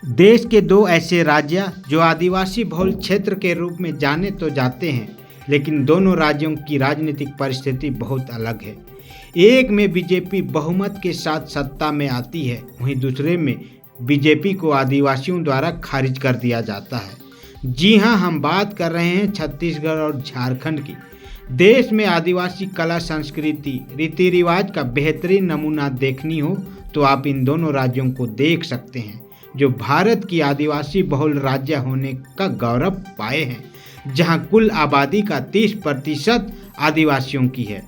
देश के दो ऐसे राज्य जो आदिवासी बहुल क्षेत्र के रूप में जाने तो जाते हैं, लेकिन दोनों राज्यों की राजनीतिक परिस्थिति बहुत अलग है। एक में बीजेपी बहुमत के साथ सत्ता में आती है, वहीं दूसरे में बीजेपी को आदिवासियों द्वारा खारिज कर दिया जाता है। जी हां, हम बात कर रहे हैं छत्तीसगढ़ और झारखंड की। देश में आदिवासी कला, संस्कृति, रीति रिवाज का बेहतरीन नमूना देखनी हो तो आप इन दोनों राज्यों को देख सकते हैं, जो भारत की आदिवासी बहुल राज्य होने का गौरव पाए हैं, जहां कुल आबादी का 30% आदिवासियों की है।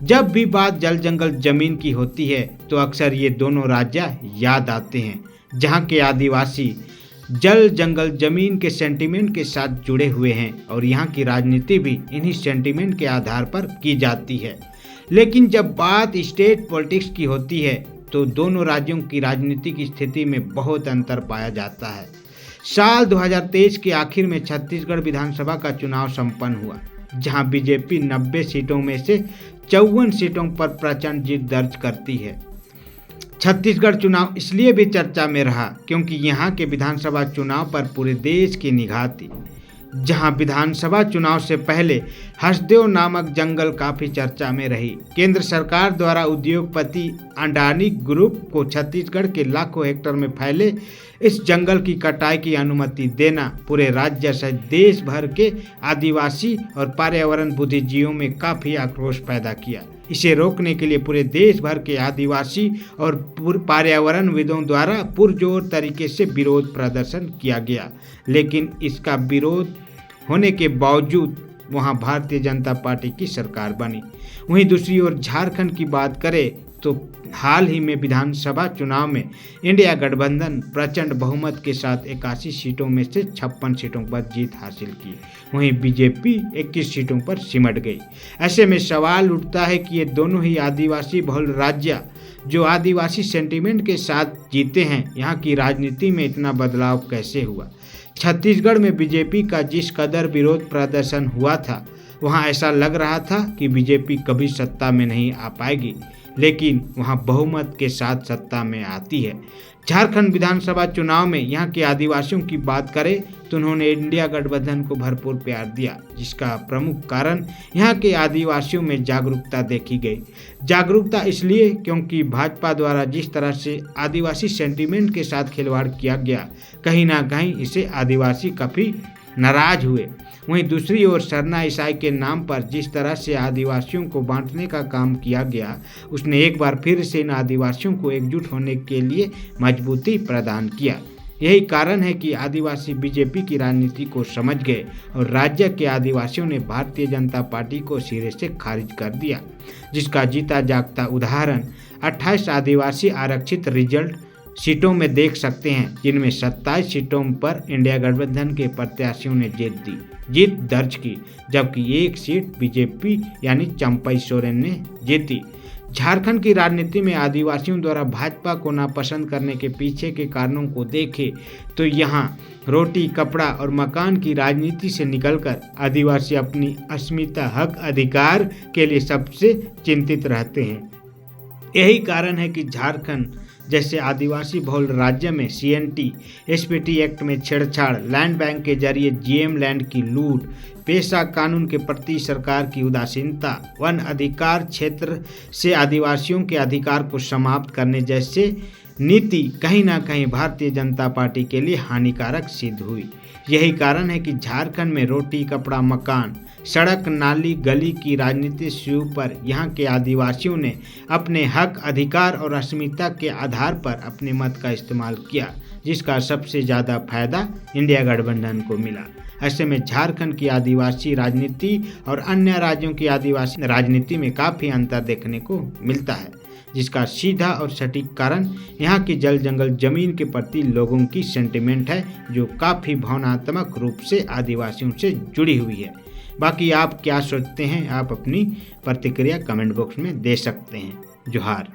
जब भी बात जल जंगल जमीन की होती है तो अक्सर ये दोनों राज्य याद आते हैं, जहां के आदिवासी जल जंगल जमीन के सेंटीमेंट के साथ जुड़े हुए हैं और यहाँ की राजनीति भी इन्हीं सेंटीमेंट के आधार पर की जाती है। लेकिन जब बात स्टेट पॉलिटिक्स की होती है तो दोनों राज्यों की राजनीतिक स्थिति में बहुत अंतर पाया जाता है। साल 2023 के आखिर में छत्तीसगढ़ विधानसभा का चुनाव संपन्न हुआ, जहां बीजेपी 90 सीटों में से 54 सीटों पर प्रचंड जीत दर्ज करती है। छत्तीसगढ़ चुनाव इसलिए भी चर्चा में रहा क्योंकि यहाँ के विधानसभा चुनाव पर पूरे देश की निगाह थी। जहां विधानसभा चुनाव से पहले हसदेव नामक जंगल काफी चर्चा में रही। केंद्र सरकार द्वारा उद्योगपति अडानी ग्रुप को छत्तीसगढ़ के लाखों हेक्टेयर में फैले इस जंगल की कटाई की अनुमति देना पूरे राज्य सहित देश भर के आदिवासी और पर्यावरण बुद्धिजीवियों में काफी आक्रोश पैदा किया। इसे रोकने के लिए पूरे देश भर के आदिवासी और पर्यावरणविदों द्वारा पुरजोर तरीके से विरोध प्रदर्शन किया गया, लेकिन इसका विरोध होने के बावजूद वहां भारतीय जनता पार्टी की सरकार बनी। वहीं दूसरी ओर झारखंड की बात करें तो हाल ही में विधानसभा चुनाव में इंडिया गठबंधन प्रचंड बहुमत के साथ 81 सीटों में से 56 सीटों पर जीत हासिल की। वहीं बीजेपी 21 सीटों पर सिमट गई। ऐसे में सवाल उठता है कि ये दोनों ही आदिवासी बहुल राज्य जो आदिवासी सेंटीमेंट के साथ जीते हैं, यहाँ की राजनीति में इतना बदलाव कैसे हुआ। छत्तीसगढ़ में बीजेपी का जिस कदर विरोध प्रदर्शन हुआ था, वहाँ ऐसा लग रहा था कि बीजेपी कभी सत्ता में नहीं आ पाएगी, लेकिन वहां बहुमत के साथ सत्ता में आती है। झारखंड विधानसभा चुनाव में यहाँ के आदिवासियों की बात करें तो उन्होंने इंडिया गठबंधन को भरपूर प्यार दिया, जिसका प्रमुख कारण यहाँ के आदिवासियों में जागरूकता देखी गई। जागरूकता इसलिए क्योंकि भाजपा द्वारा जिस तरह से आदिवासी सेंटीमेंट के साथ खिलवाड़ किया गया, कहीं ना कहीं इसे आदिवासी काफ़ी नाराज हुए। वहीं दूसरी ओर सरना ईसाई के नाम पर जिस तरह से आदिवासियों को बांटने का काम किया गया, उसने एक बार फिर से इन आदिवासियों को एकजुट होने के लिए मजबूती प्रदान किया। यही कारण है कि आदिवासी बीजेपी की राजनीति को समझ गए और राज्य के आदिवासियों ने भारतीय जनता पार्टी को सिरे से खारिज कर दिया, जिसका जीता जागता उदाहरण 28 आदिवासी आरक्षित रिजल्ट सीटों में देख सकते हैं, जिनमें 27 सीटों पर इंडिया गठबंधन के प्रत्याशियों ने जीत दर्ज की, जबकि एक सीट बीजेपी यानी चंपई सोरेन ने जीती। झारखंड की राजनीति में आदिवासियों द्वारा भाजपा को नापसंद करने के पीछे के कारणों को देखें तो यहाँ रोटी, कपड़ा और मकान की राजनीति से निकलकर आदिवासी अपनी अस्मिता, हक, अधिकार के लिए सबसे चिंतित रहते हैं। यही कारण है कि झारखंड जैसे आदिवासी बहुल राज्य में सीएनटी, एसपीटी एक्ट में छेड़छाड़, लैंड बैंक के जरिए जीएम लैंड की लूट, पेशा कानून के प्रति सरकार की उदासीनता, वन अधिकार क्षेत्र से आदिवासियों के अधिकार को समाप्त करने जैसे नीति कहीं ना कहीं भारतीय जनता पार्टी के लिए हानिकारक सिद्ध हुई। यही कारण है कि झारखंड में रोटी, कपड़ा, मकान, सड़क, नाली, गली की राजनीति शुरू पर यहाँ के आदिवासियों ने अपने हक, अधिकार और अस्मिता के आधार पर अपने मत का इस्तेमाल किया, जिसका सबसे ज़्यादा फायदा इंडिया गठबंधन को मिला। ऐसे में झारखंड की आदिवासी राजनीति और अन्य राज्यों की आदिवासी राजनीति में काफ़ी अंतर देखने को मिलता है, जिसका सीधा और सटीक कारण यहाँ की जल जंगल जमीन के प्रति लोगों की सेंटिमेंट है, जो काफ़ी भावनात्मक रूप से आदिवासियों से जुड़ी हुई है। बाकी आप क्या सोचते हैं, आप अपनी प्रतिक्रिया कमेंट बॉक्स में दे सकते हैं। जोहार।